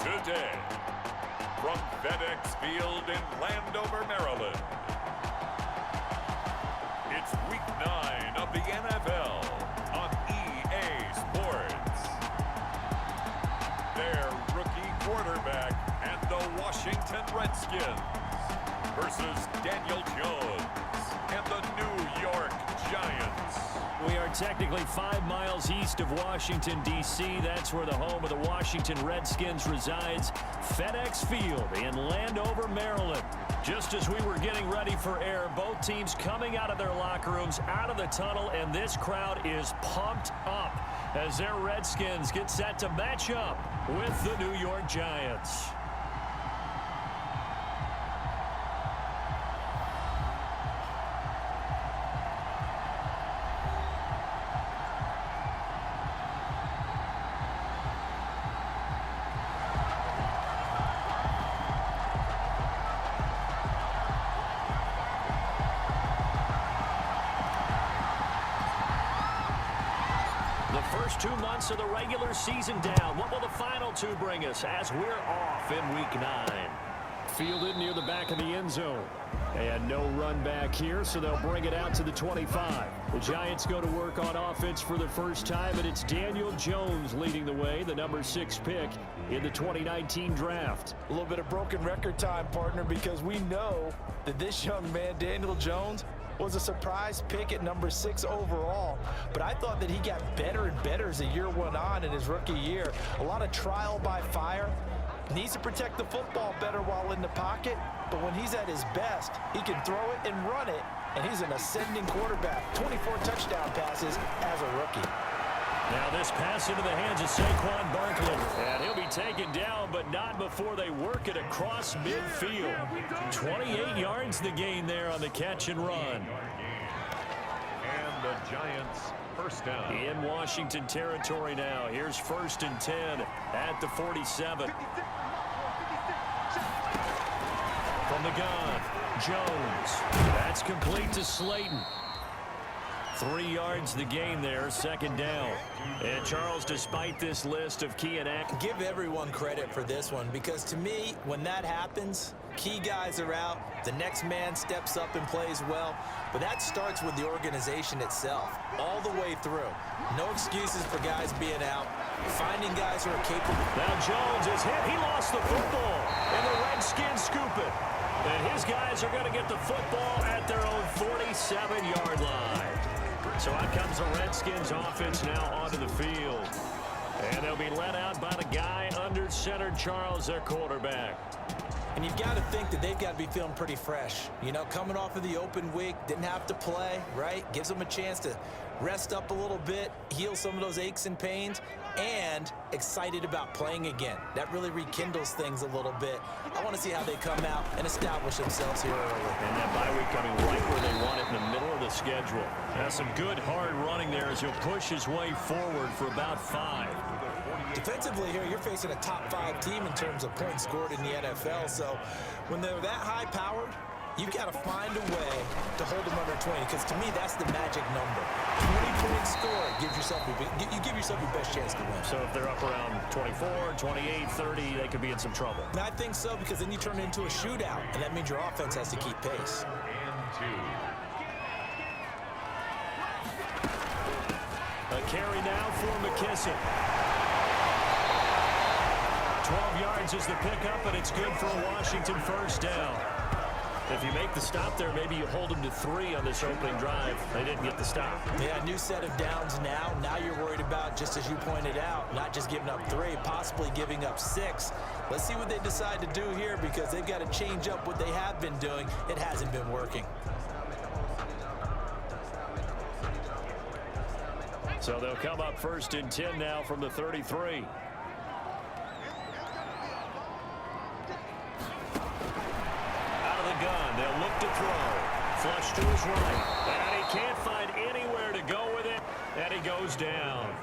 Today, from FedEx Field in Landover, Maryland, it's Week 9 of the NFL on EA Sports. Their rookie quarterback and the Washington Redskins versus Daniel Jones and the New York Giants. We are technically 5 miles east of Washington, D.C. That's where the home of the Washington Redskins resides. FedEx Field in Landover, Maryland. Just as we were getting ready for air, both teams coming out of their locker rooms, out of the tunnel, and this crowd is pumped up as their Redskins get set to match up with the New York Giants. First 2 months of the regular season down. What will the final 2 bring us as we're off in Week 9? Fielded near the back of the end zone. And no run back here, so they'll bring it out to the 25. The Giants go to work on offense for the first time, and it's Daniel Jones leading the way, the number 6 pick in the 2019 draft. A little bit of broken record time, partner, because we know that this young man, Daniel Jones, was a surprise pick at number 6 overall. But I thought that he got better and better as the year went on in his rookie year. A lot of trial by fire. Needs to protect the football better while in the pocket. But when he's at his best, he can throw it and run it. And he's an ascending quarterback. 24 touchdown passes as a rookie. Now this pass into the hands of Saquon Barkley. And he'll be taken down, but not before they work it across midfield. 28 yards the gain there on the catch and run. And the Giants first down. In Washington territory now. Here's 1st and 10 at the 47. From the gun, Jones. That's complete to Slayton. 3 yards the gain there, 2nd down. And Charles, despite this list of key and give everyone credit for this one, because to me, when that happens, key guys are out, the next man steps up and plays well, but that starts with the organization itself, all the way through. No excuses for guys being out, finding guys who are capable. Now Jones is hit, he lost the football, and the Redskins scoop it. And his guys are going to get the football at their own 47-yard line. So out comes the Redskins offense now onto the field. And they'll be led out by the guy under center, Charles, their quarterback. And you've got to think that they've got to be feeling pretty fresh. You know, coming off of the open week, didn't have to play, right? Gives them a chance to rest up a little bit, heal some of those aches and pains, and excited about playing again. That really rekindles things a little bit. I want to see how they come out and establish themselves here early. And that bye week coming right where they want it, in the middle of the schedule. Now some good hard running there as he'll push his way forward for about 5. Defensively here, you're facing a top 5 team in terms of points scored in the NFL. So when they're that high-powered, you've got to find a way to hold them under 20, because to me, that's the magic number. 20 points scored gives yourself you give yourself your best chance to win. So if they're up around 24, 28, 30, they could be in some trouble. And I think so, because then you turn it into a shootout, and that means your offense has to keep pace. A carry now for McKissick. 12 yards is the pickup, and it's good for a Washington first down. If you make the stop there, maybe you hold them to 3 on this opening drive. They didn't get the stop. Yeah, new set of downs now. Now you're worried about, just as you pointed out, not just giving up 3, possibly giving up 6. Let's see what they decide to do here, because they've got to change up what they have been doing. It hasn't been working. So they'll come up 1st and 10 now from the 33. Gun. They'll look to throw. Flush to his right. And he can't find anywhere to go with it. And he goes down.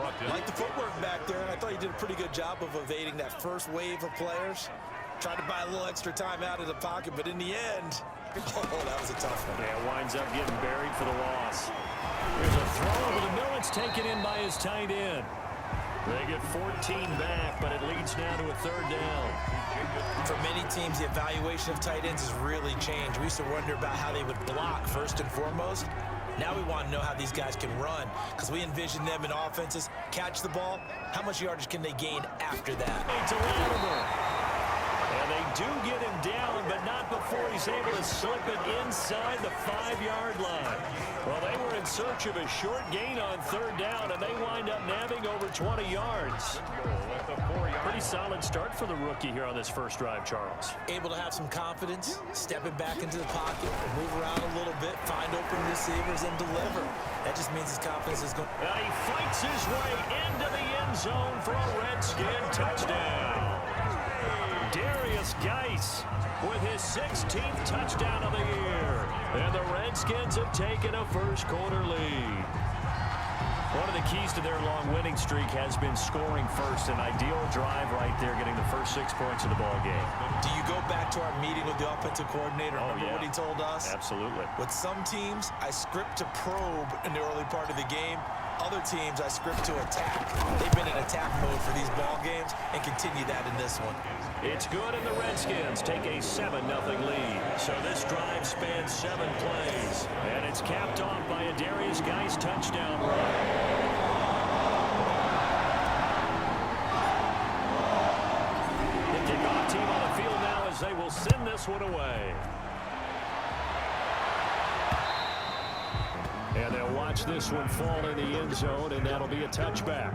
I like the footwork back there, and I thought he did a pretty good job of evading that first wave of players. Tried to buy a little extra time out of the pocket, but in the end, oh, that was a tough one. Yeah, winds up getting buried for the loss. There's a throw over the middle. It's taken in by his tight end. They get 14 back, but it leads now to a third down. For many teams, the evaluation of tight ends has really changed. We used to wonder about how they would block first and foremost. Now we want to know how these guys can run, because we envision them in offenses catch the ball. How much yardage can they gain after that? To Latimer. And they do get him down, but not before he's able to slip it inside the 5-yard line. Well, they were in search of a short gain on third down, and they wind up nabbing over 20 yards. Pretty solid start for the rookie here on this first drive, Charles. Able to have some confidence, stepping back into the pocket, move around a little bit, find open receivers, and deliver. That just means his confidence is going. He fights his way into the end zone for a Redskin touchdown. Darius Geis with his 16th touchdown of the year. And the Redskins have taken a first quarter lead. One of the keys to their long winning streak has been scoring first. An ideal drive right there, getting the first 6 points of the ball game. Do you go back to our meeting with the offensive coordinator? Remember what he told us? Absolutely. With some teams, I script to probe in the early part of the game. Other teams, I script to attack. They've been in attack mode for these ball games and continue that in this one. It's good, and the Redskins take a 7-0 lead. So this drive spans 7 plays, and it's capped off by a Darius Geis touchdown run. The kickoff team on the field now as they will send this one away. And they'll watch this one fall in the end zone, and that'll be a touchback.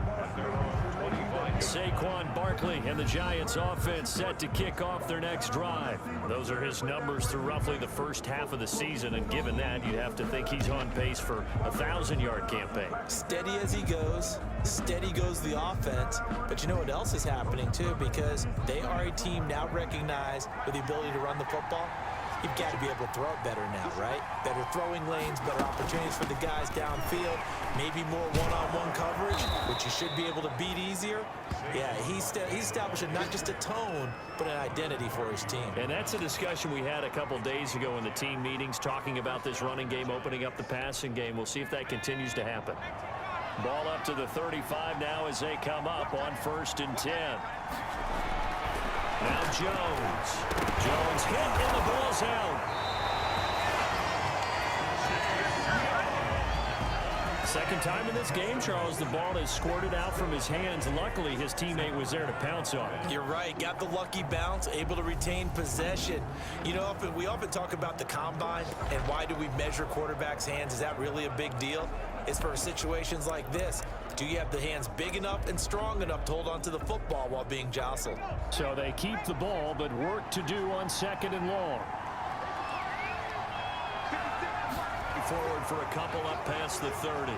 Saquon Barkley and the Giants offense set to kick off their next drive. Those are his numbers through roughly the first half of the season, and given that, you'd have to think he's on pace for a 1,000-yard campaign. Steady as he goes, steady goes the offense. But you know what else is happening, too, because they are a team now recognized with the ability to run the football. You've got to be able to throw it better now, right? Better throwing lanes, better opportunities for the guys downfield, maybe more one-on-one coverage, which you should be able to beat easier. Yeah, he's establishing not just a tone, but an identity for his team. And that's a discussion we had a couple days ago in the team meetings, talking about this running game, opening up the passing game. We'll see if that continues to happen. Ball up to the 35 now as they come up on 1st and 10. Now Jones. Jones hit and the ball's out. Second time in this game, Charles, the ball has squirted out from his hands. Luckily, his teammate was there to pounce on it. You're right. Got the lucky bounce, able to retain possession. You know, we often talk about the combine and why do we measure quarterbacks' hands? Is that really a big deal? It's for situations like this. Do you have the hands big enough and strong enough to hold on to the football while being jostled? So they keep the ball, but work to do on 2nd and long. Forward for a couple up past the 30.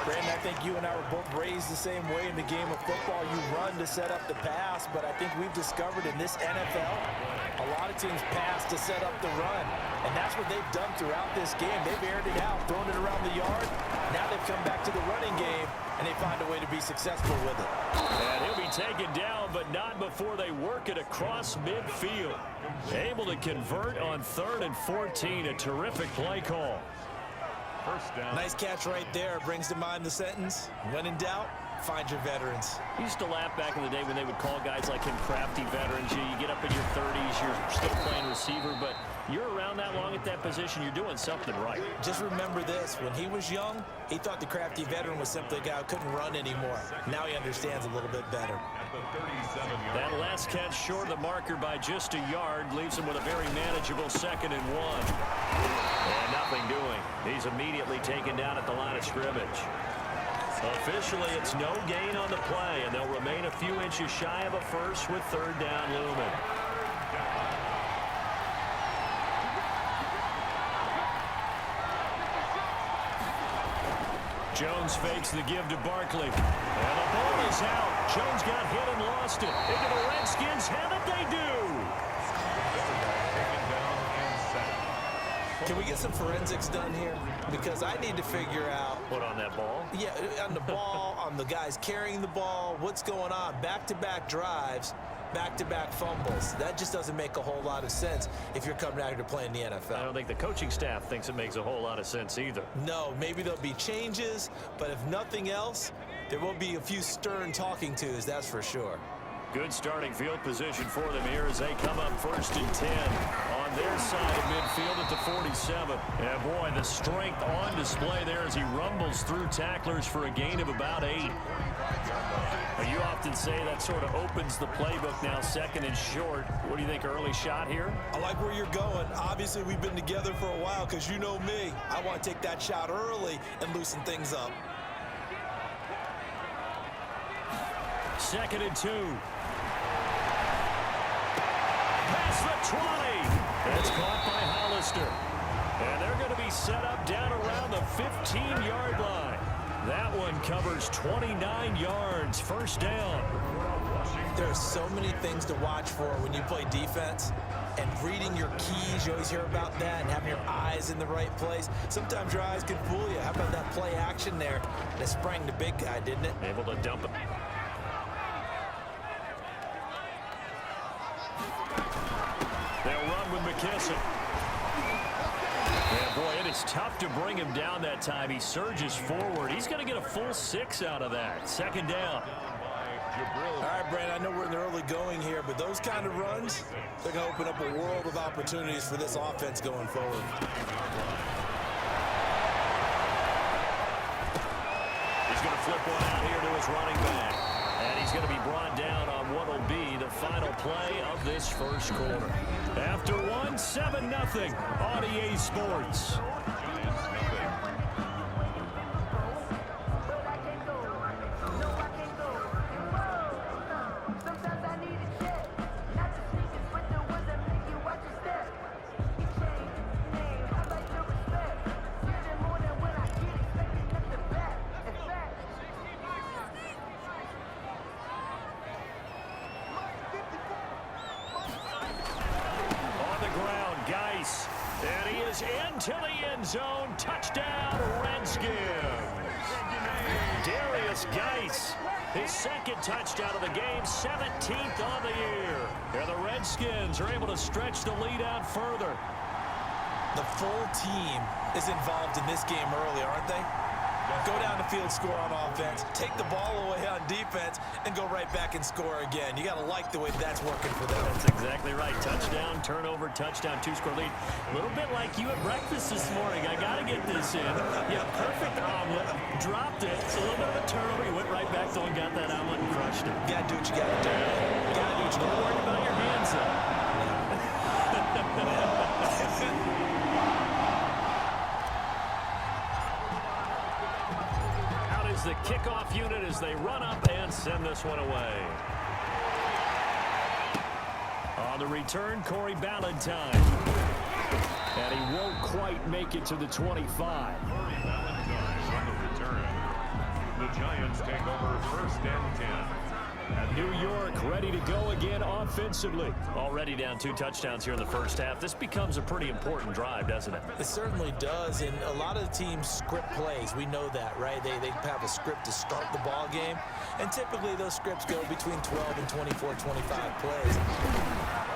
Brandon, I think you and I were both raised the same way in the game of football. You run to set up the pass, but I think we've discovered in this NFL, a lot of teams pass to set up the run. And that's what they've done throughout this game. They've aired it out, thrown it around the yard. Now they've come back to the running game, and they find a way to be successful with it. And he'll be taken down, but not before they work it across midfield. Able to convert on 3rd and 14. A terrific play call. First down. Nice catch right there. Brings to mind the sentence, when in doubt, find your veterans. I used to laugh back in the day when they would call guys like him crafty veterans. You get up in your 30s, you're still playing receiver, but you're around that long at that position, you're doing something right. Just remember this, when he was young, he thought the crafty veteran was simply a guy who couldn't run anymore. Now he understands a little bit better. That last catch short of the marker by just a yard leaves him with a very manageable 2nd and 1. And nothing doing. He's immediately taken down at the line of scrimmage. Officially, it's no gain on the play, and they'll remain a few inches shy of a first with 3rd down looming. Jones fakes the give to Barkley. And the ball is out. Jones got hit and lost it. Into the Redskins have it, they do. Can we get some forensics done here? Because I need to figure out. What on that ball? Yeah, on the ball, on the guys carrying the ball, what's going on? Back-to-back drives. back-to-back fumbles. That just doesn't make a whole lot of sense if you're coming out here to play in the NFL. I don't think the coaching staff thinks it makes a whole lot of sense either. No, maybe there'll be changes, but if nothing else, there will be a few stern talking tos, that's for sure. Good starting field position for them here as they come up 1st and 10 on their side of midfield at the 47. And boy, the strength on display there as he rumbles through tacklers for a gain of about 8. You often say that sort of opens the playbook now, 2nd and short. What do you think, early shot here? I like where you're going. Obviously, we've been together for a while because you know me. I want to take that shot early and loosen things up. 2nd and 2. Past the 20. That's caught by Hollister. And they're going to be set up down around the 15-yard line. That one covers 29 yards. 1st down. There are so many things to watch for when you play defense. And reading your keys, you always hear about that, and having your eyes in the right place. Sometimes your eyes can fool you. How about that play action there? And it sprang the big guy, didn't it? Able to dump it. They'll run with McKissick. Yeah, boy, it is tough to bring him down that time. He surges forward. He's going to get a full 6 out of that. 2nd down. All right, Brandon, I know we're in the early going here, but those kind of runs, they're going to open up a world of opportunities for this offense going forward. He's going to flip one out here to his running back. And he's going to be brought down on what will be the final play of this 1st quarter. After 7-0 on EA Sports. And he is into the end zone. Touchdown, Redskins. Darius Geis, his 2nd touchdown of the game, 17th on the year. And the Redskins are able to stretch the lead out further. The full team is involved in this game early, aren't they? Go down the field, score on offense, take the ball away on defense, and go right back and score again. You got to like the way that's working for them. That's exactly right. Touchdown, turnover, touchdown, 2-score lead. A little bit like you at breakfast this morning. I got to get this in. Yeah, perfect omelet. Dropped it. It's a little bit of a turnover. He went right back, though, and got that omelet and crushed it. You got to do what you got to do. You got to do what you got to do. Don't worry about your hands up. The kickoff unit as they run up and send this one away. On the return, Corey Ballantyne. And he won't quite make it to the 25. Corey Ballantyne on the return. The Giants take over 1st and 10. New York ready to go again offensively. Already down 2 touchdowns here in the 1st half. This becomes a pretty important drive, doesn't it? It certainly does, and a lot of the teams script plays. We know that, right? They have a script to start the ball game, and typically those scripts go between 12 and 24, 25 plays.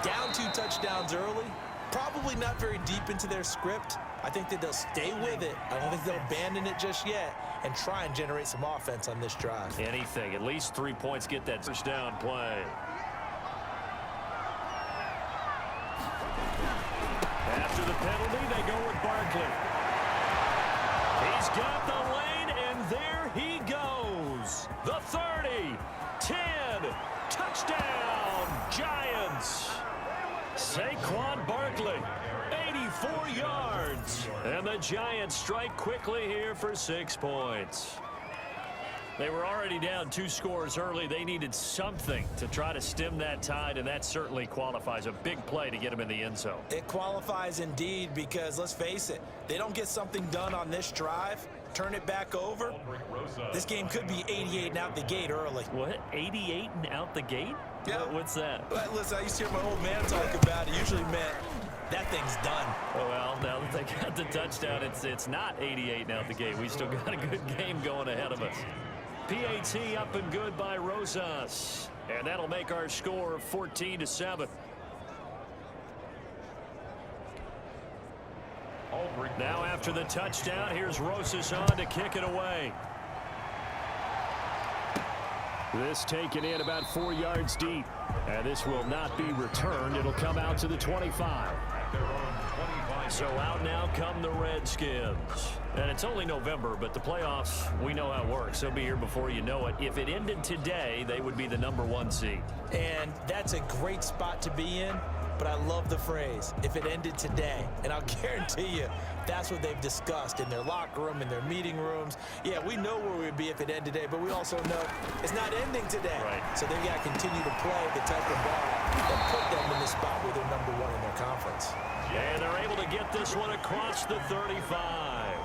Down 2 touchdowns early, probably not very deep into their script. I think that they'll stay with it. I don't think they'll abandon it just yet and try and generate some offense on this drive. Anything. At least 3 points. Get that first down play. After the penalty, they go with Barkley. He's got the lane, and there he goes. The 30, 10, touchdown, Giants. Saquon Barkley, 84 yards. And the Giants strike quickly here for 6 points. They were already down 2 scores early. They needed something to try to stem that tide, and that certainly qualifies. A big play to get them in the end zone. It qualifies indeed because, let's face it, they don't get something done on this drive, turn it back over, this game could be 88 and out the gate early. What? 88 and out the gate? Yeah. What's that? But listen, I used to hear my old man talk about it. Usually meant that thing's done. Oh, well, now that they got the touchdown, it's not 88 and out the gate. We still got a good game going ahead of us. PAT up and good by Rosas. And that'll make our score 14-7. Now after the touchdown, here's Rosas on to kick it away. This taken in about 4 yards deep. And this will not be returned. It'll come out to the 25. So out now come the Redskins. And it's only November, but the playoffs, we know how it works. They'll be here before you know it. If it ended today, they would be the #1 seed. And that's a great spot to be in, but I love the phrase, if it ended today. And I'll guarantee you, that's what they've discussed in their locker room, in their meeting rooms. Yeah, we know where we'd be if it ended today, but we also know it's not ending today. Right. So they've got to continue to play the type of ball that put them in the spot where they're #1 in their conference. And they're able to get this one across the 35.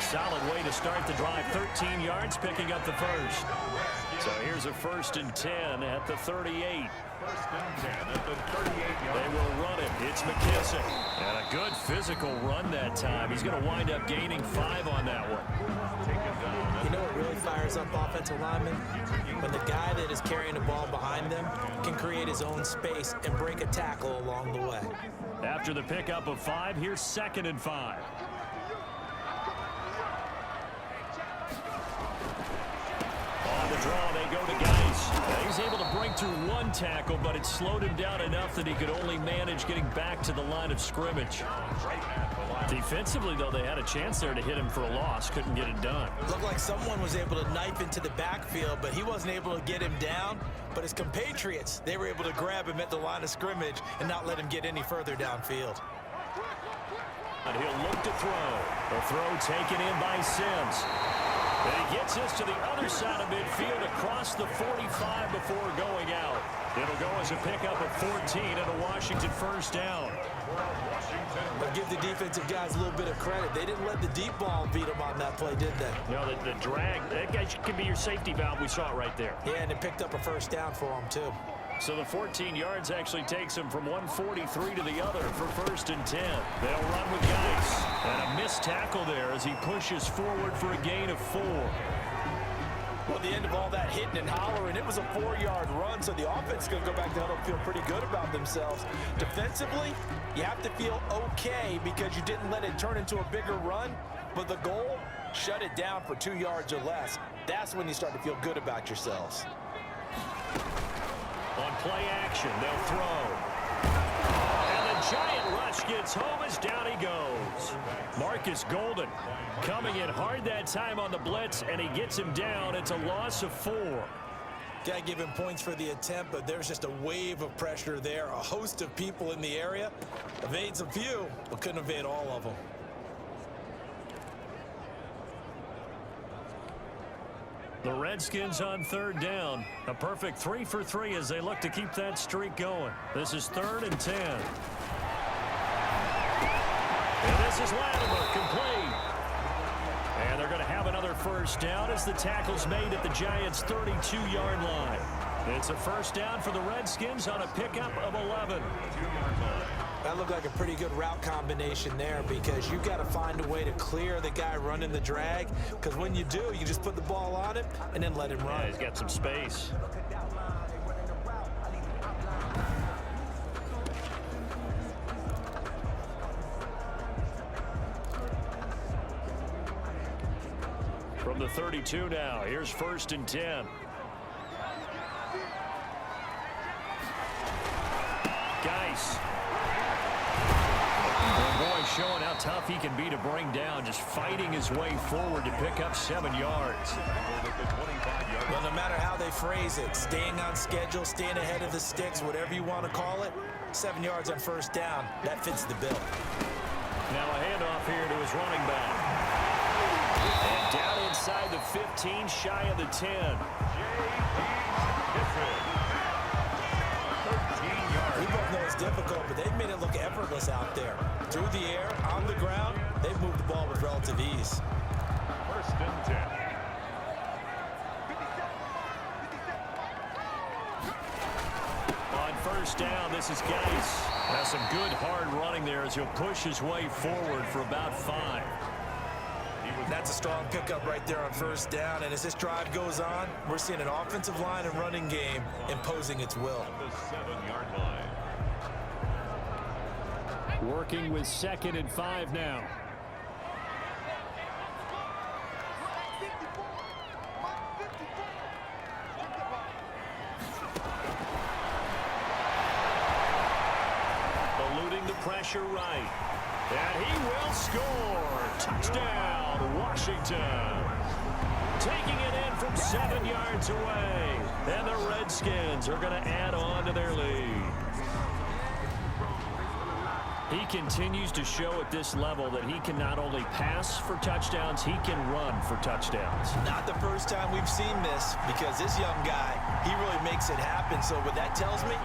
Solid way to start the drive. 13 yards, picking up the first. So here's a 1st and 10 at the 38. They will run it. It's McKissick. And a good physical run that time. He's going to wind up gaining 5 on that one. You know what really fires up offensive linemen? When the guy that is carrying the ball behind them can create his own space and break a tackle along the way. After the pickup of 5, here's 2nd and 5. On the draw, they go to Geis. He's able to break through 1 tackle, but it slowed him down enough that he could only manage getting back to the line of scrimmage. Defensively, though, they had a chance there to hit him for a loss. Couldn't get it done. Looked like someone was able to knife into the backfield, but he wasn't able to get him down. But his compatriots, they were able to grab him at the line of scrimmage and not let him get any further downfield. And he'll look to throw. The throw taken in by Sims. And he gets this to the other side of midfield across the 45 before going out. It'll go as a pickup of 14 and a Washington 1st down. But give the defensive guys a little bit of credit. They didn't let the deep ball beat them on that play, did they? No, the drag, that guy can be your safety valve. We saw it right there. Yeah, and it picked up a 1st down for them, too. So the 14 yards actually takes him from 143 to the other for 1st and 10. They'll run with Geis. And a missed tackle there as he pushes forward for a gain of 4. Well, the end of all that hitting and hollering, it was a 4-yard run, so the offense is going to go back to huddle and feel pretty good about themselves. Defensively, you have to feel okay because you didn't let it turn into a bigger run, but the goal, shut it down for 2 yards or less. That's when you start to feel good about yourselves. On play action, they'll throw. And the giant rush gets home as down he goes. Marcus Golden coming in hard that time on the blitz, and he gets him down. It's a loss of 4. Got to give him points for the attempt, but there's just a wave of pressure there. A host of people in the area. Evades a few, but couldn't evade all of them. The Redskins on 3rd down. A perfect 3 for 3 as they look to keep that streak going. This is 3rd and 10. And this is Latimer, complete. And they're going to have another 1st down as the tackle's made at the Giants' 32-yard line. It's a 1st down for the Redskins on a pickup of 11. That looked like a pretty good route combination there because you've got to find a way to clear the guy running the drag, because when you do, you just put the ball on him and then let him run. Yeah, he's got some space. From the 32 now, here's 1st and 10. Geis. Boy, showing how tough he can be to bring down, just fighting his way forward to pick up 7 yards. Well, no matter how they phrase it, staying on schedule, staying ahead of the sticks, whatever you want to call it, 7 yards on 1st down, that fits the bill. Now a handoff here to his running back. And down inside the 15, shy of the 10. We both know it's difficult, but they've made it look effortless out there. Through the air, on the ground, they've moved the ball with relative ease. 1st and 10. On 1st down, this is Geis. Has some good hard running there as he'll push his way forward for about 5. That's a strong pickup right there on first down. And as this drive goes on, we're seeing an offensive line and running game imposing its will. The 7-yard line. Working with 2nd and 5 now. Eluding the pressure right. And he will score. Touchdown, Washington. Taking it in from 7 yards away. And the Redskins are going to add on to their lead. He continues to show at this level that he can not only pass for touchdowns, he can run for touchdowns. Not the first time we've seen this, because this young guy, he really makes it happen. So what that tells me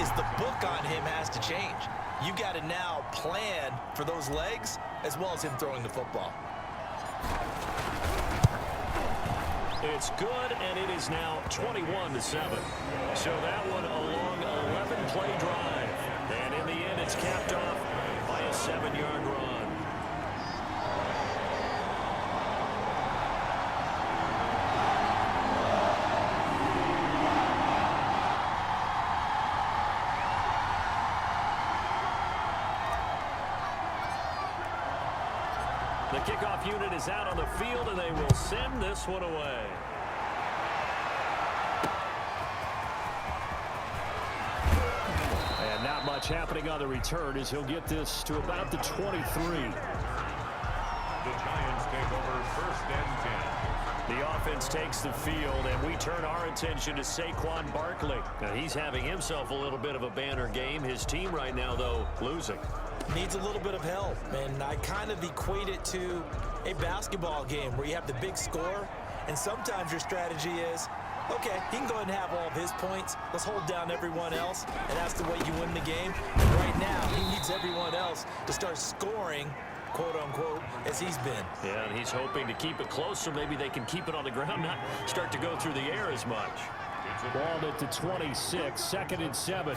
is the book on him has to change. You've got to now plan for those legs as well as him throwing the football. It's good, and it is now 21-7. So that one a long 11-play drive. And in the end, it's capped off by a 7-yard run. The kickoff unit is out on the field, and they will send this one away. And not much happening on the return as he'll get this to about the 23. The Giants take over 1st and 10. The offense takes the field, and we turn our attention to Saquon Barkley. Now, he's having himself a little bit of a banner game. His team right now, though, losing. Needs a little bit of help, and I kind of equate it to a basketball game where you have the big score, and sometimes your strategy is, okay, he can go ahead and have all of his points. Let's hold down everyone else, and that's the way you win the game. And right now, he needs everyone else to start scoring, quote-unquote, as he's been. Yeah, and he's hoping to keep it close so maybe they can keep it on the ground, not start to go through the air as much. Ball at the 26, 2nd and 7.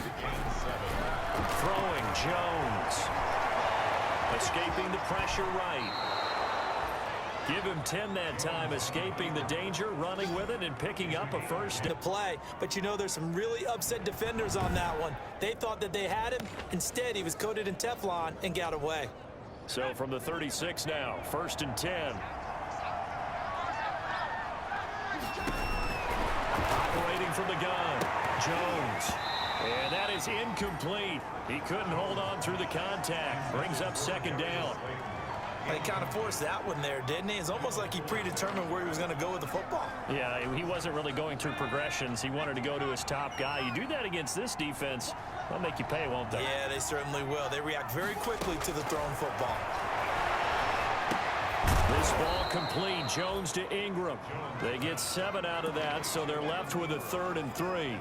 Throwing Jones. Escaping the pressure right. Give him 10 that time, escaping the danger, running with it, and picking up a first. The play, but you know there's some really upset defenders on that one. They thought that they had him. Instead, he was coated in Teflon and got away. So from the 36 now, 1st and 10. Operating from the gun, Jones. And that is incomplete. He couldn't hold on through the contact. Brings up 2nd down. He kind of forced that one there, didn't he? It's almost like he predetermined where he was going to go with the football. Yeah, he wasn't really going through progressions. He wanted to go to his top guy. You do that against this defense, they'll make you pay, won't they? Yeah, they certainly will. They react very quickly to the thrown football. This ball complete. Jones to Ingram. They get 7 out of that, so they're left with a 3rd and 3.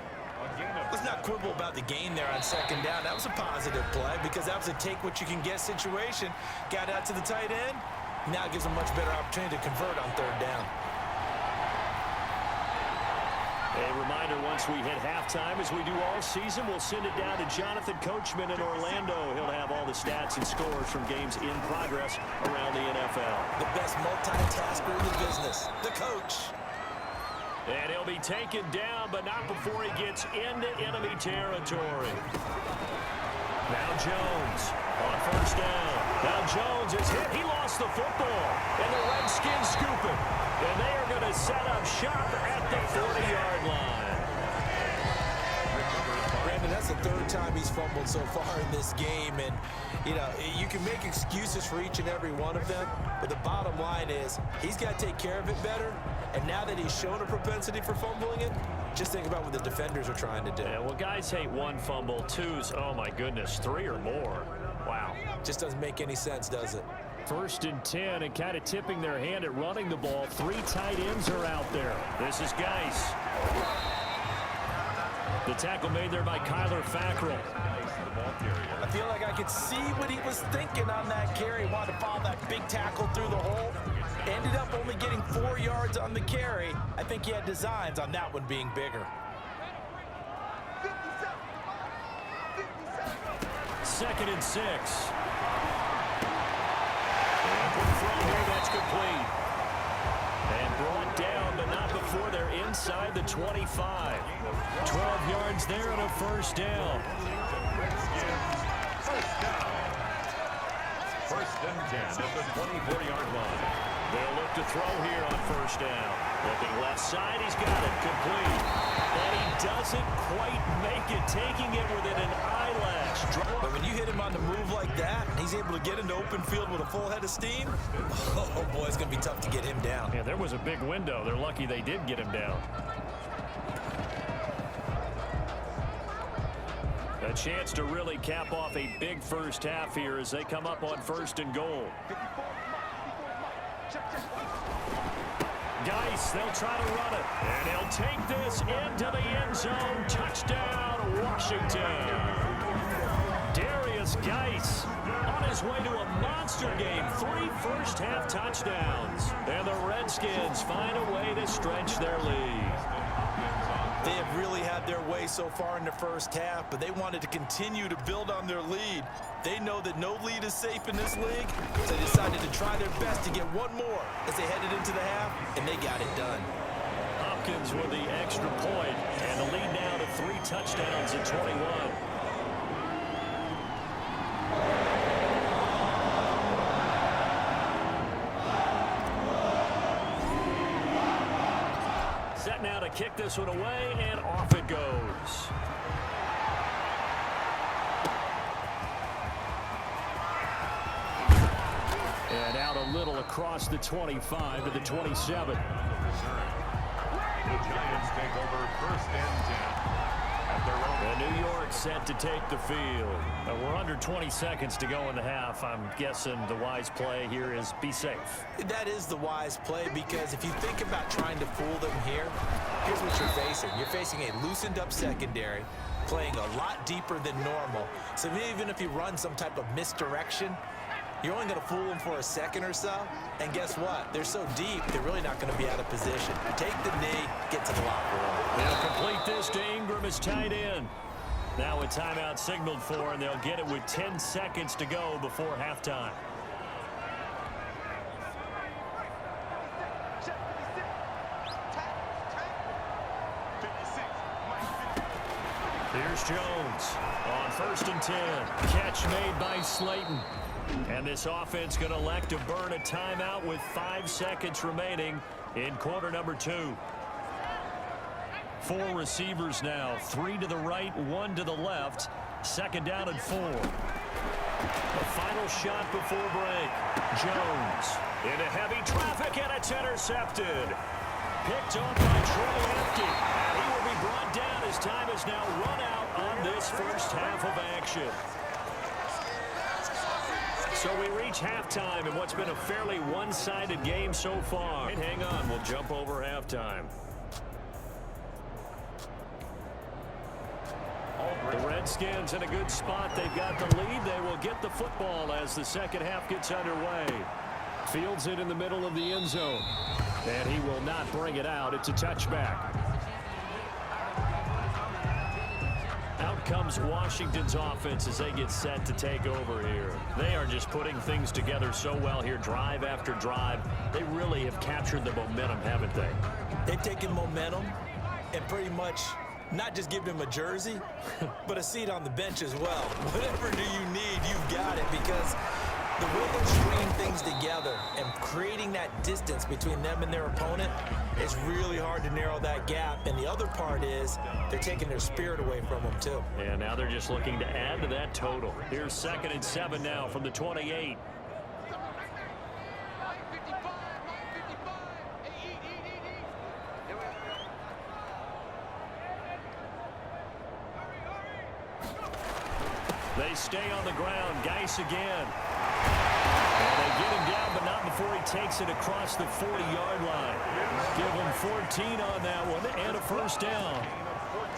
Let's not quibble about the gain there on 2nd down. That was a positive play because that was a take-what-you-can-get situation. Got out to the tight end. Now it gives them much better opportunity to convert on 3rd down. A reminder, once we hit halftime, as we do all season, we'll send it down to Jonathan Coachman in Orlando. He'll have all the stats and scores from games in progress around the NFL. The best multitasker in the business, the coach. And he'll be taken down, but not before he gets into enemy territory. Now Jones on 1st down. Now Jones is hit. He lost the football. And the Redskins scoop it. And they are going to set up shop at the 40-yard line. Brandon, that's the 3rd time he's fumbled so far in this game. And, you know, you can make excuses for each and every one of them. But the bottom line is he's got to take care of it better. And now that he's shown a propensity for fumbling it, just think about what the defenders are trying to do. Yeah, well, guys hate 1 fumble, 2's, oh my goodness, 3 or more. Wow. Just doesn't make any sense, does it? 1st and 10, and kind of tipping their hand at running the ball. 3 tight ends are out there. This is Geis. The tackle made there by Kyler Fackrell. I feel like I could see what he was thinking on that carry. Wanted to follow that big tackle through the hole. Ended up only getting 4 yards on the carry. I think he had designs on that one being bigger. 2nd and 6. And quick throw here, that's complete. inside the 25. 12 yards there and a first down. First and 10 at the 24-yard line. They'll look to throw here on first down. Looking left side, he's got it complete. And he doesn't quite make it, taking it within an eyelash. But when you hit him on the move like that, and he's able to get into open field with a full head of steam, oh boy, it's going to be tough to get him down. Yeah, there was a big window. They're lucky they did get him down. A chance to really cap off a big first half here as they come up on first and goal. Geis, they'll try to run it. And he'll take this into the end zone. Touchdown, Washington. Darius Geis on his way to a monster game. 3 first-half touchdowns. And the Redskins find a way to stretch their lead. They have really had their way so far in the first half, but they wanted to continue to build on their lead. They know that no lead is safe in this league, so they decided to try their best to get one more as they headed into the half, and they got it done. Hopkins with the extra point, and the lead now to 3 touchdowns at 21. Set now to kick this one away, and off it goes. And out a little across the 25 to the 27. The Giants take over first and 10 at their own. And New York set to take the field. We're under 20 seconds to go in the half. I'm guessing the wise play here is be safe. That is the wise play, because if you think about trying to fool them here, here's what you're facing. You're facing a loosened up secondary, playing a lot deeper than normal. So even if you run some type of misdirection, you're only going to fool them for a second or so. And guess what? They're so deep, they're really not going to be out of position. Take the knee, get to the locker room. They'll complete this to Ingram as tight end. Now a timeout signaled for, and they'll get it with 10 seconds to go before halftime. Here's Jones on first and 10. Catch made by Slayton. And this offense going to elect to burn a timeout with 5 seconds remaining in quarter number 2. 4 receivers now, 3 to the right, 1 to the left. Second down and 4. The final shot before break. Jones into heavy traffic, and it's intercepted. Picked off by Trey Lipke. And he will be brought down as time is now run out on this first half of action. So we reach halftime in what's been a fairly one-sided game so far. Hang on, we'll jump over halftime. The Redskins in a good spot. They've got the lead. They will get the football as the second half gets underway. Fields it in the middle of the end zone. And he will not bring it out. It's a touchback. Out comes Washington's offense as they get set to take over here. They are just putting things together so well here, drive after drive. They really have captured the momentum, haven't they? They've taken momentum and pretty much not just given him a jersey, but a seat on the bench as well. Whatever do you need, you've got it, because the way they're stringing things together and creating that distance between them and their opponent is really hard to narrow that gap. And the other part is they're taking their spirit away from them too. And now they're just looking to add to that total. Here's 2nd and 7 now from the 28. They stay on the ground. Geis again. And they get him down, but not before he takes it across the 40-yard line. Give him 14 on that one and a first down.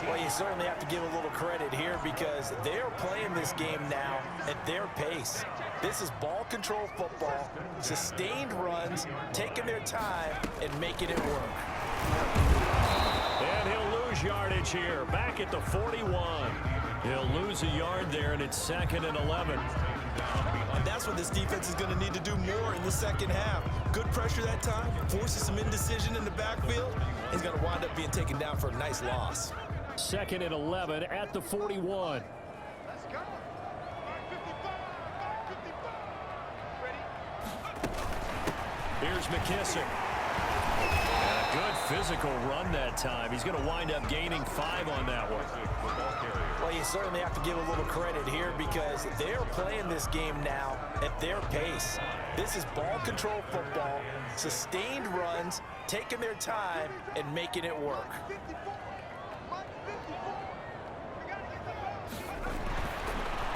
Well, you certainly have to give a little credit here, because they're playing this game now at their pace. This is ball control football, sustained runs, taking their time and making it work. And he'll lose yardage here, back at the 41. He'll lose a yard there, and it's 2nd and 11. And that's what this defense is going to need to do more in the second half. Good pressure that time, forces some indecision in the backfield. He's going to wind up being taken down for a nice loss. 2nd and 11 at the 41. Here's McKissick. And a good physical run that time. He's going to wind up gaining 5 on that one. Well, you certainly have to give a little credit here because they're playing this game now at their pace. This is ball control football, sustained runs, taking their time and making it work.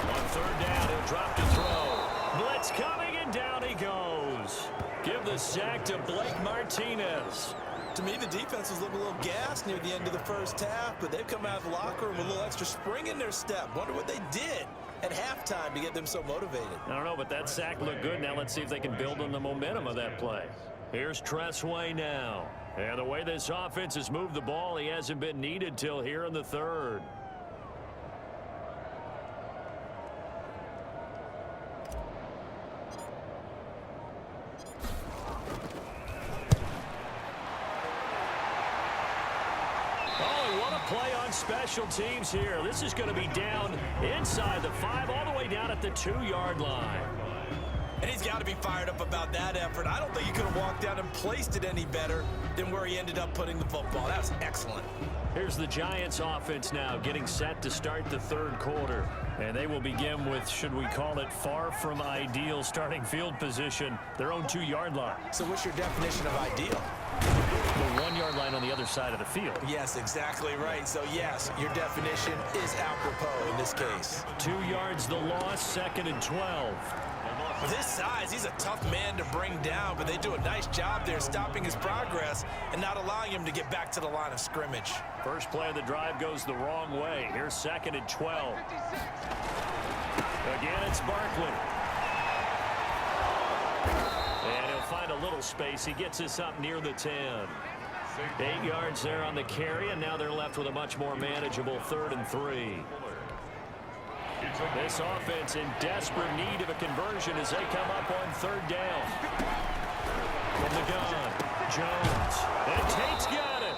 On 3rd down, he'll drop to throw. Blitz coming, and down he goes. Give the sack to Blake Martinez. To me, the defense was looking a little gassed near the end of the first half, but they've come out of the locker room with a little extra spring in their step. Wonder what they did at halftime to get them so motivated. I don't know, but that sack looked good. Now let's see if they can build on the momentum of that play. Here's Tressway now. And the way this offense has moved the ball, he hasn't been needed till here in the 3rd. Play on special teams here. This is going to be down inside the 5, all the way down at the 2-yard line. And he's got to be fired up about that effort. I don't think he could have walked down and placed it any better than where he ended up putting the football. That was excellent. Here's the Giants offense now getting set to start the 3rd quarter. And they will begin with, should we call it, far from ideal starting field position, their own 2-yard line. So what's your definition of ideal? The 1-yard line on the other side of the field. Yes, exactly right. So, yes, your definition is apropos in this case. 2 yards the loss, 2nd and 12. With his size, he's a tough man to bring down, but they do a nice job there stopping his progress and not allowing him to get back to the line of scrimmage. First play of the drive goes the wrong way. Here's 2nd and 12. Again, it's Barkley. And he'll find a little space. He gets us up near the 10. 8 yards there on the carry, and now they're left with a much more manageable 3rd and 3. This offense in desperate need of a conversion as they come up on 3rd down. From the gun, Jones. And Tate's got it.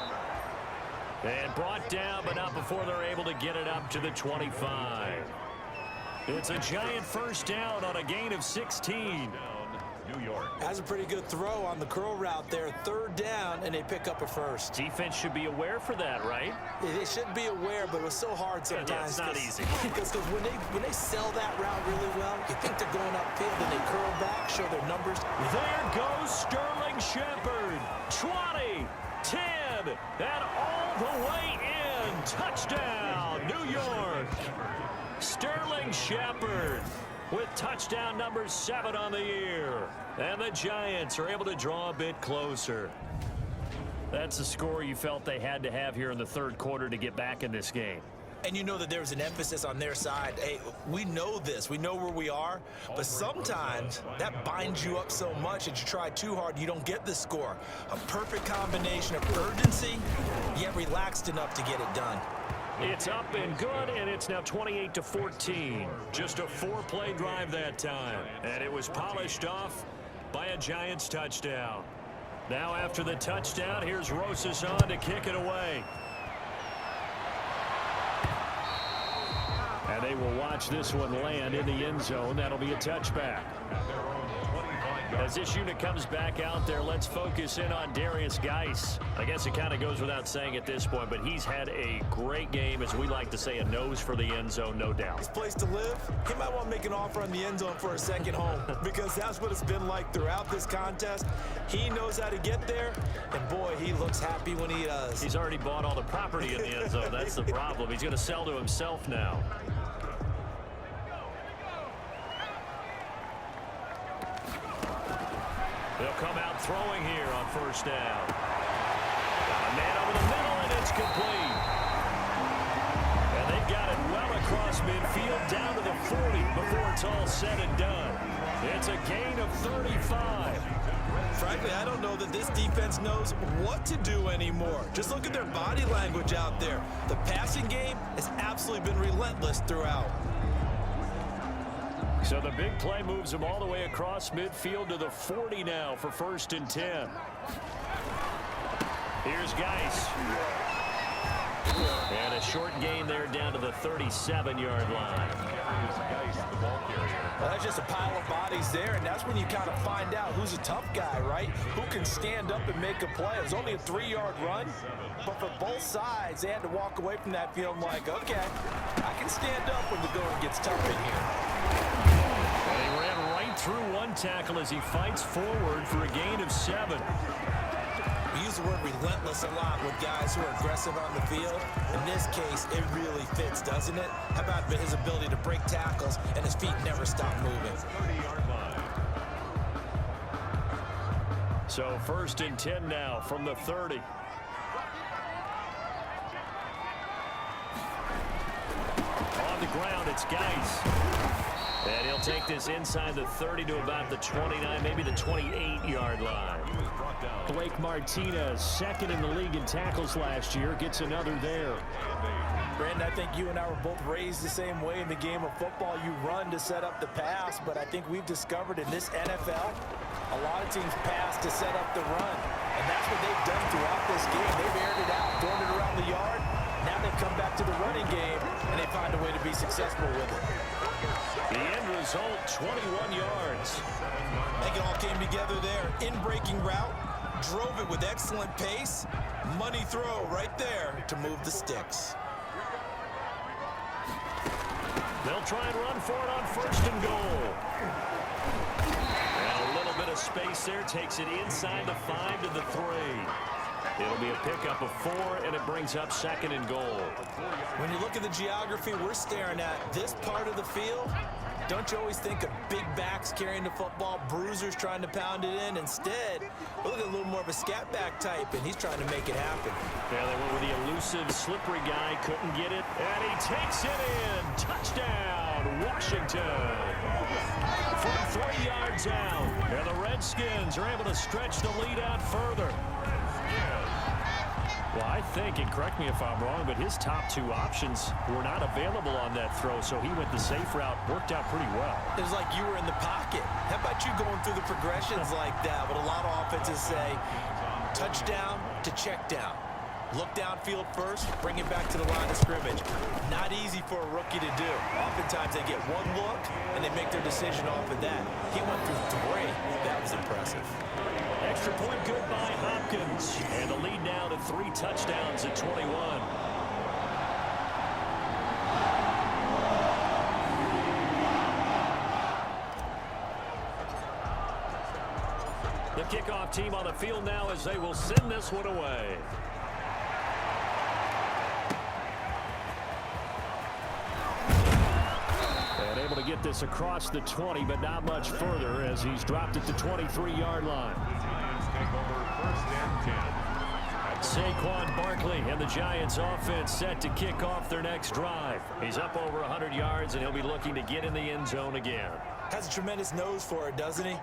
And brought down, but not before they're able to get it up to the 25. It's a giant 1st down on a gain of 16. New York. Has a pretty good throw on the curl route there. 3rd down, and they pick up a 1st. Defense should be aware for that, right? They should be aware, but it was so hard sometimes. Yeah, it's not easy. Because when they sell that route really well, you think they're going upfield, and they curl back, show their numbers. There goes Sterling Shepard. 20, 10, and all the way in. Touchdown, New York. Sterling Shepard with touchdown number 7 on the year. And the Giants are able to draw a bit closer. That's the score you felt they had to have here in the 3rd quarter to get back in this game. And you know that there was an emphasis on their side. Hey, we know this. We know where we are. But sometimes that binds you up so much that you try too hard, you don't get the score. A perfect combination of urgency, yet relaxed enough to get it done. It's up and good, and it's now 28-14. Just a 4-play drive that time. And it was polished off by a Giants touchdown. Now after the touchdown, here's Rosas on to kick it away. And they will watch this one land in the end zone. That'll be a touchback. As this unit comes back out there, let's focus in on Darius Geis. I guess it kind of goes without saying at this point, but he's had a great game, as we like to say, a nose for the end zone, no doubt. His place to live, he might want to make an offer on the end zone for a second home because that's what it's been like throughout this contest. He knows how to get there, and boy, he looks happy when he does. He's already bought all the property in the end zone. That's the problem. He's going to sell to himself now. They'll come out throwing here on 1st down. Got a man over the middle, and it's complete. And they've got it well across midfield down to the 40 before it's all said and done. It's a gain of 35. Frankly, I don't know that this defense knows what to do anymore. Just look at their body language out there. The passing game has absolutely been relentless throughout. So the big play moves him all the way across midfield to the 40 now for 1st and 10. Here's Geis. And a short gain there down to the 37-yard line. Well, that's just a pile of bodies there, and that's when you kind of find out who's a tough guy, right? Who can stand up and make a play. It was only a 3-yard run, but for both sides, they had to walk away from that feeling like, okay, I can stand up when the going gets tough in here. And he ran right through one tackle as he fights forward for a gain of 7. We use the word relentless a lot with guys who are aggressive on the field. In this case, it really fits, doesn't it? How about his ability to break tackles and his feet never stop moving? So 1st and 10 now from the 30. On the ground, it's Geis. And he'll take this inside the 30 to about the 29, maybe the 28-yard line. Blake Martinez, 2nd in the league in tackles last year, gets another there. Brandon, I think you and I were both raised the same way in the game of football. You run to set up the pass, but I think we've discovered in this NFL, a lot of teams pass to set up the run. And that's what they've done throughout this game. They've aired it out, thrown it around the yard. Now they come back to the running game, and they find a way to be successful with it. The end result, 21 yards. I think it all came together there. In-breaking route, drove it with excellent pace. Money throw right there to move the sticks. They'll try and run for it on 1st and goal. And a little bit of space there, takes it inside the 5 to the 3. It'll be a pickup of 4, and it brings up 2nd and goal. When you look at the geography we're staring at, this part of the field, don't you always think of big backs carrying the football, bruisers trying to pound it in? Instead, look at a little more of a scat back type, and he's trying to make it happen. Yeah, they went with the elusive, slippery guy, couldn't get it, and he takes it in. Touchdown, Washington. From 3 yards out, and the Redskins are able to stretch the lead out further. Well, I think, and correct me if I'm wrong, but his top 2 options were not available on that throw, so he went the safe route, worked out pretty well. It was like you were in the pocket. How about you going through the progressions like that? But a lot of offenses say touchdown to check down. Look downfield first, bring it back to the line of scrimmage. Not easy for a rookie to do. Oftentimes they get one look, and they make their decision off of that. He went through 3. That was impressive. Extra point good by Hopkins. And the lead now to 3 touchdowns at 21. The kickoff team on the field now as they will send this one away. And able to get this across the 20, but not much further as he's dropped it to 23-yard line. Saquon Barkley and the Giants offense set to kick off their next drive. He's up over 100 yards, and he'll be looking to get in the end zone again. Has a tremendous nose for it, doesn't he?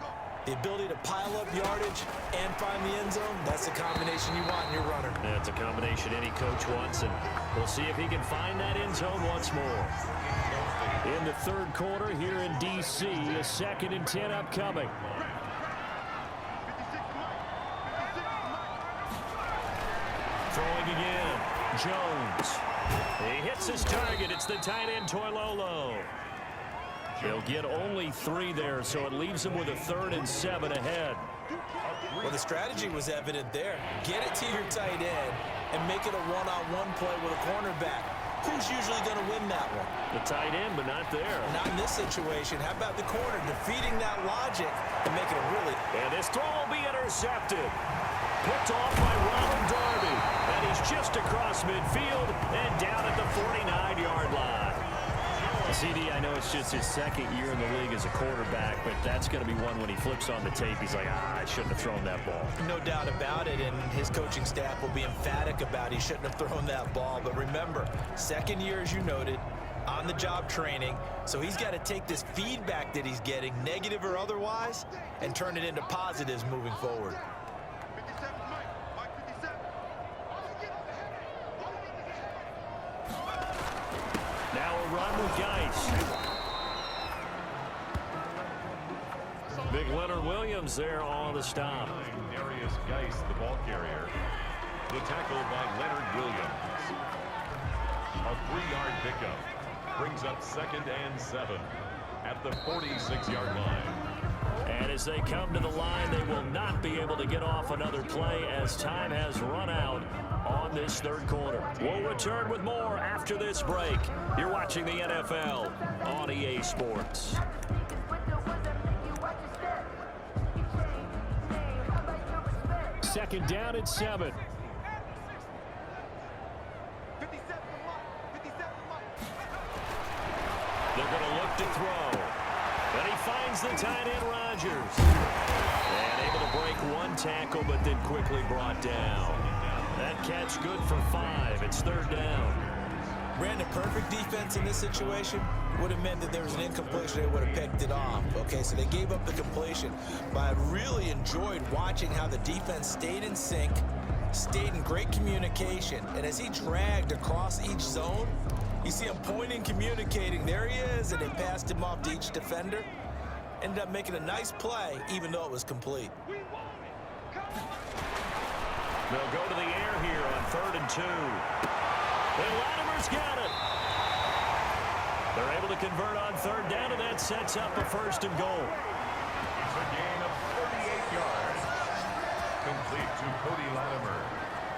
The ability to pile up yardage and find the end zone, that's the combination you want in your runner. That's a combination any coach wants, and we'll see if he can find that end zone once more. In the 3rd quarter here in D.C., a 2nd and 10 upcoming. Throwing again, Jones. He hits his target. It's the tight end, Toilolo. They'll get only 3 there, so it leaves him with a 3rd and 7 ahead. Well, the strategy was evident there. Get it to your tight end and make it a one-on-one play with a cornerback. Who's usually going to win that one? The tight end, but not there. Not in this situation. How about the corner defeating that logic and making it really... And this throw will be intercepted. Picked off by Ronald Darby. And he's just across midfield and down at the 49-yard line. CD, I know it's just his 2nd year in the league as a quarterback, but that's going to be one when he flips on the tape. He's like, I shouldn't have thrown that ball. No doubt about it, and his coaching staff will be emphatic about he shouldn't have thrown that ball. But remember, 2nd year, as you noted, on-the-job training, so he's got to take this feedback that he's getting, negative or otherwise, and turn it into positives moving forward. Now a run with Geis. Leonard Williams there on the stop. Darius Geis, the ball carrier. The tackle by Leonard Williams. A 3-yard pickup brings up 2nd and 7 at the 46-yard line. And as they come to the line, they will not be able to get off another play as time has run out on this third quarter. We'll return with more after this break. You're watching the NFL on EA Sports. Second down and 7. They're going to look to throw. And he finds the tight end, Rodgers. And able to break one tackle, but then quickly brought down. That catch good for 5. It's 3rd down. Brandon, perfect defense in this situation would have meant that there was an incompletion. They would have picked it off. Okay, so they gave up the completion. But I really enjoyed watching how the defense stayed in sync, stayed in great communication. And as he dragged across each zone, you see him pointing, communicating. There he is, and they passed him off to each defender. Ended up making a nice play, even though it was complete. They'll go to the air here on 3rd and 2. And Latimer's got it. They're able to convert on 3rd down, and that sets up a 1st and goal. It's a gain of 38 yards. Complete to Cody Latimer.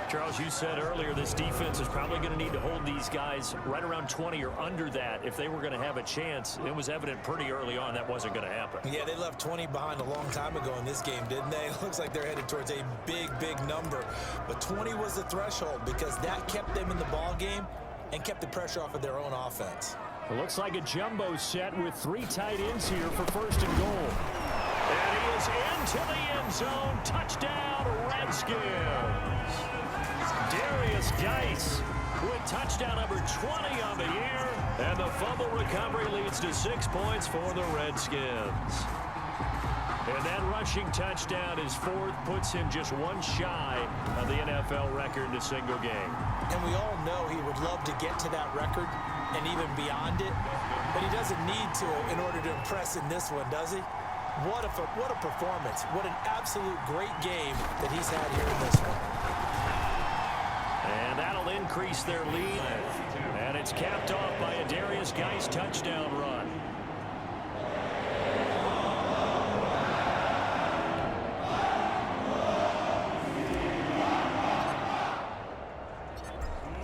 Charles, you said earlier this defense is probably going to need to hold these guys right around 20 or under that if they were going to have a chance. It was evident pretty early on that wasn't going to happen. Yeah, they left 20 behind a long time ago in this game, didn't they? It looks like they're headed towards a big, big number. But 20 was the threshold because that kept them in the ball game and kept the pressure off of their own offense. It looks like a jumbo set with 3 tight ends here for 1st and goal. And he is into the end zone. Touchdown, Redskins. Darius Geis with touchdown number 20 on the year. And the fumble recovery leads to 6 points for the Redskins. And that rushing touchdown, his 4th, puts him just one shy of the NFL record in a single game. And we all know he would love to get to that record and even beyond it. But he doesn't need to in order to impress in this one, does he? What a performance. What an absolute great game that he's had here in this one. And that'll increase their lead. And it's capped off by a Darius Geis touchdown run.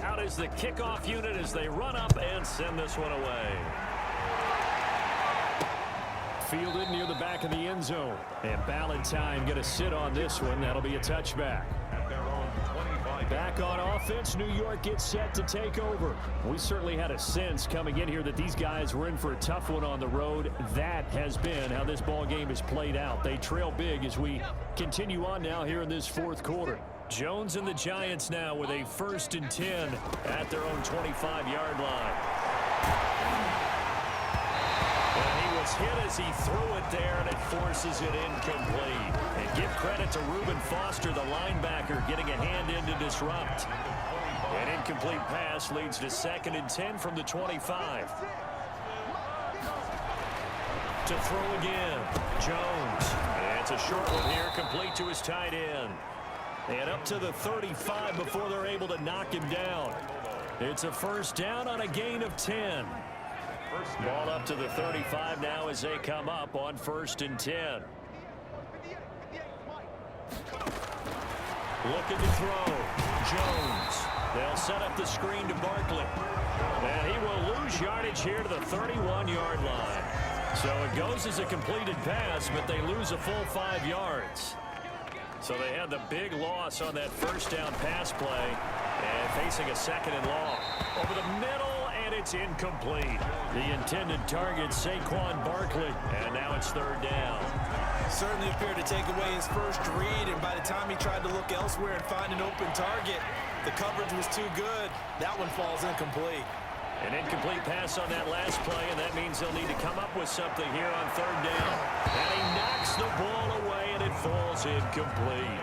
Out is the kickoff unit as they run up and send this one away. Fielded near the back of the end zone. And Ballantyne going to sit on this one. That'll be a touchback. Back on offense, New York gets set to take over. We certainly had a sense coming in here that these guys were in for a tough one on the road. That has been how this ball game has played out. They trail big as we continue on now here in this 4th quarter. Jones and the Giants now with a 1st and 10 at their own 25-yard line. And he was hit as he threw it there, and it forces it incomplete. And give credit to Reuben Foster, the linebacker, getting a hand in to disrupt. An incomplete pass leads to 2nd and 10 from the 25. To throw again, Jones. And it's a short one here, complete to his tight end. And up to the 35 before they're able to knock him down. It's a 1st down on a gain of 10. Ball up to the 35 now as they come up on 1st and 10. Looking to throw. Jones. They'll set up the screen to Barkley. And he will lose yardage here to the 31-yard line. So it goes as a completed pass, but they lose a full 5 yards. So they had the big loss on that 1st down pass play and facing a 2nd and long. Over the middle, and it's incomplete. The intended target, Saquon Barkley, and now it's 3rd down. Certainly appeared to take away his first read, and by the time he tried to look elsewhere and find an open target, the coverage was too good. That one falls incomplete. An incomplete pass on that last play, and that means they'll need to come up with something here on 3rd down. And he knocks the ball away, and it falls incomplete.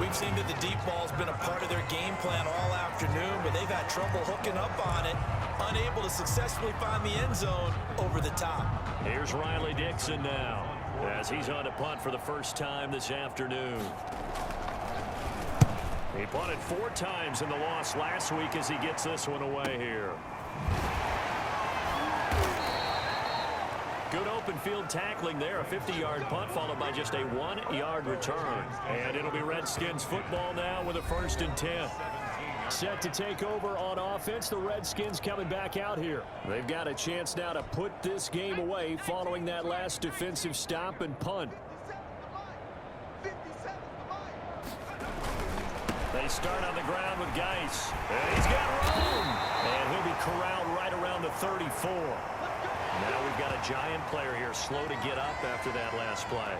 We've seen that the deep ball's been a part of their game plan all afternoon, but they've had trouble hooking up on it, unable to successfully find the end zone over the top. Here's Riley Dixon now. as he's on to punt for the first time this afternoon. He punted 4 times in the loss last week as he gets this one away here. Good open field tackling there. A 50-yard punt followed by just a 1-yard return. And it'll be Redskins football now with a 1st and 10. Set to take over on offense. The Redskins coming back out here. They've got a chance now to put this game away following that last defensive stop and punt. They start on the ground with Geis. And he's got room. And he'll be corralled right around the 34. Now we've got a giant player here, slow to get up after that last play.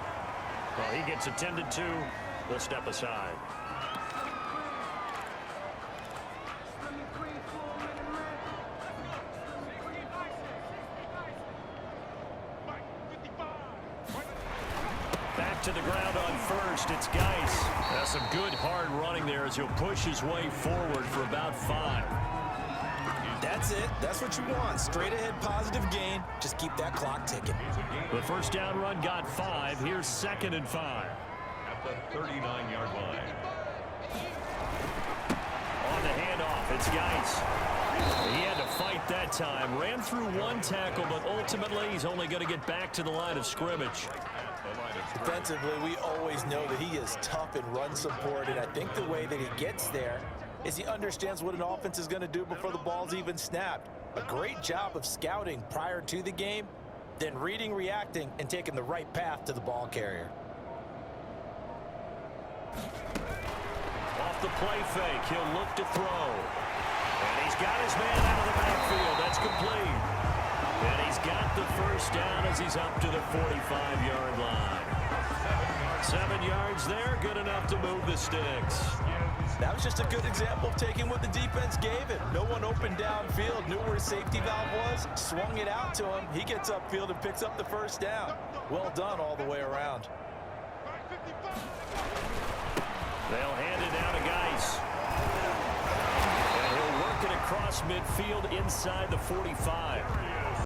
Well, he gets attended to. They'll step aside. Back to the ground on first. It's Geis. That's some good hard running there as he'll push his way forward for about 5. That's it. That's what you want. Straight ahead positive gain. Just keep that clock ticking. The first down run got 5. Here's 2nd and 5. At the 39-yard line. On the handoff, it's Geis. He had to fight that time. Ran through 1 tackle, but ultimately he's only going to get back to the line of scrimmage. Defensively, we always know that he is tough in run support, and I think the way that he gets there is he understands what an offense is going to do before the ball's even snapped. A great job of scouting prior to the game, then reading, reacting, and taking the right path to the ball carrier. Off the play fake, he'll look to throw. And he's got his man out of the backfield. That's complete. And he's got the first down as he's up to the 45-yard line. 7 yards there, good enough to move the sticks. That was just a good example of taking what the defense gave him. No one open downfield, knew where his safety valve was, swung it out to him. He gets upfield and picks up the first down. Well done all the way around. They'll hand it down to Geis. And he'll work it across midfield inside the 45.